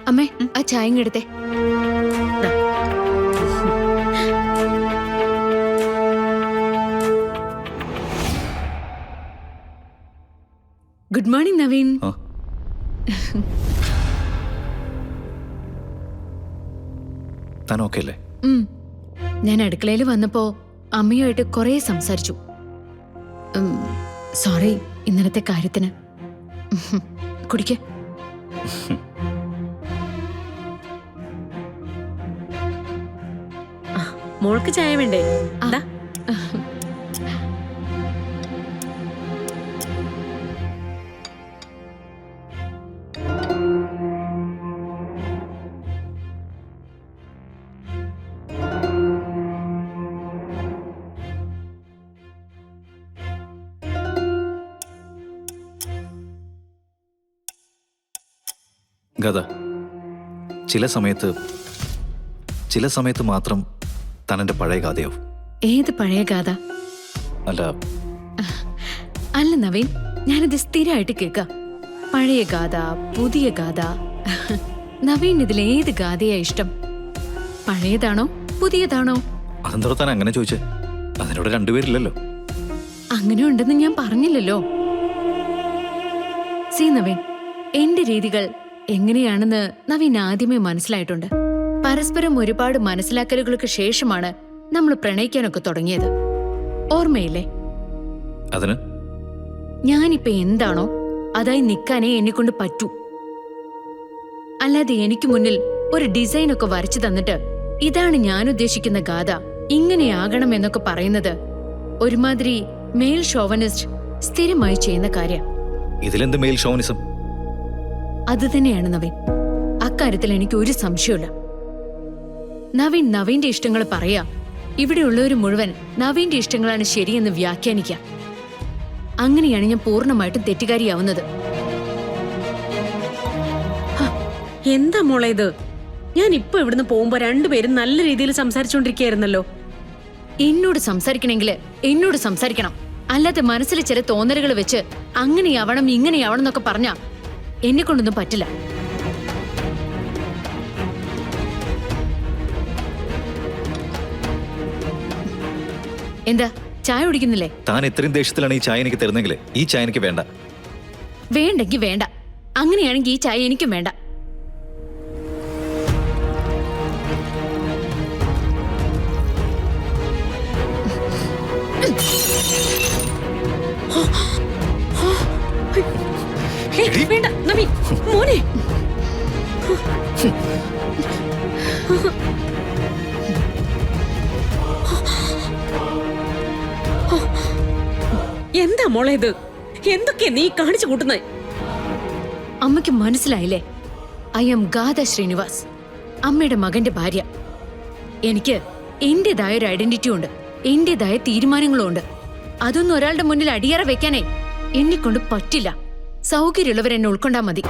അമ്മേ ആ ചായ എടുത്തേ. Good morning Naveen. താൻ ഓക്കെ അല്ലേ? ഞാൻ അടുക്കളയിൽ വന്നപ്പോ അമ്മയുമായിട്ട് കുറെ സംസാരിച്ചു. സോറി ഇന്നലത്തെ കാര്യത്തിന്. കുടിക്ക. മോൾക്ക് ചായ വേണ്ടേ? ഗദ, ചില സമയത്ത് മാത്രം താൻ എൻ്റെ പഴയ ഗാഥയാവും. ഏത് പഴയ ഗാഥ? അല്ല നവീൻ, ഞാനിത് സ്ഥിരമായിട്ട് കേൾക്കാം. പഴയ ഗാഥ, പുതിയ ഗാഥ. നവീൻ ഇതിൽ ഏത് ഗാഥയാ ഇഷ്ടം? പഴയതാണോ പുതിയതാണോ? അതെന്തോ താൻ അങ്ങനെ ചോദിച്ചേ? അതിനോട് രണ്ടുപേരില്ലല്ലോ. അങ്ങനെ ഉണ്ടെന്ന് ഞാൻ പറഞ്ഞില്ലല്ലോ. സി നവീൻ, എന്റെ രീതികൾ എങ്ങനെയാണെന്ന് നവീൻ ആദ്യമേ മനസ്സിലായിട്ടുണ്ട്. പരസ്പരം ഒരുപാട് മനസ്സിലാക്കലുകൾക്ക് ശേഷമാണ് നമ്മൾ പ്രണയിക്കാനൊക്കെ തുടങ്ങിയത്. ഓർമ്മയില്ലേ? അതിന് ഞാനിപ്പോ എന്താണോ അതായി നിൽക്കാനേ എന്നെ കൊണ്ട് പറ്റൂ. അല്ലാതെ എനിക്ക് മുന്നിൽ ഒരു ഡിസൈൻ ഒക്കെ വരച്ചു തന്നിട്ട് ഇതാണ് ഞാൻ ഉദ്ദേശിക്കുന്ന ഗാഥ, ഇങ്ങനെയാകണം എന്നൊക്കെ പറയുന്നത് ഒരുമാതിരി മെയിൽ ഷോവനിസ്റ്റ് സ്ഥിരമായി ചെയ്യുന്ന കാര്യം. ഇതിലെന്ത് മെയിൽ ഷോവനിസം? അത് തന്നെയാണ് നവീൻ. അക്കാര്യത്തിൽ എനിക്ക് ഒരു സംശയമില്ല. നവീൻ നവീന്റെ ഇഷ്ടങ്ങൾ പറയാ, ഇവിടെയുള്ളവർ മുഴുവൻ നവീന്റെ ഇഷ്ടങ്ങളാണ് ശരിയെന്ന് വ്യാഖ്യാനിക്കാം. അങ്ങനെയാണ് ഞാൻ പൂർണ്ണമായിട്ടും തെറ്റുകാരിയാവുന്നത്. എന്താ മോളെ ഇത്? ഞാൻ ഇപ്പൊ ഇവിടുന്ന് പോകുമ്പോ രണ്ടുപേരും നല്ല രീതിയിൽ സംസാരിച്ചോണ്ടിരിക്കുകയായിരുന്നല്ലോ. എന്നോട് സംസാരിക്കണമെങ്കിൽ എന്നോട് സംസാരിക്കണം. അല്ലാതെ മനസ്സിൽ ചില തോന്നലുകൾ വെച്ച് അങ്ങനെയാവണം ഇങ്ങനെയാവണം എന്നൊക്കെ പറഞ്ഞാ എന്നെ കൊണ്ടൊന്നും പറ്റില്ല. എന്താ ചായ കുടിക്കുന്നില്ലേ? താൻ ഇത്രയും ദേഷ്യത്തിലാണ് ഈ ചായ എനിക്ക് തരുന്നെങ്കിൽ ഈ ചായ എനിക്ക് വേണ്ട. വേണ്ടെങ്കിൽ വേണ്ട. അങ്ങനെയാണെങ്കിൽ ഈ ചായ എനിക്കും വേണ്ട. വേണ്ട നവീൻ, മോനെ. എന്താ മോളെ ഇത്? എന്തൊക്കെയാ നീ കാണിച്ചു കൂട്ടുന്നേ? അമ്മയ്ക്ക് മനസ്സിലായില്ലേ? ഐ ആം ഗാഥ ശ്രീനിവാസ്, അമ്മയുടെ മകന്റെ ഭാര്യ. എനിക്ക് എന്റേതായ ഒരു ഐഡന്റിറ്റി ഉണ്ട്, എന്റേതായ തീരുമാനങ്ങളും ഉണ്ട്. അതൊന്നും ഒരാളുടെ മുന്നിൽ അടിയറ വെക്കാനേ എന്നെ കൊണ്ട് പറ്റില്ല. സൗകര്യമുള്ളവർ എന്നെ ഉൾക്കൊണ്ടാ മതി.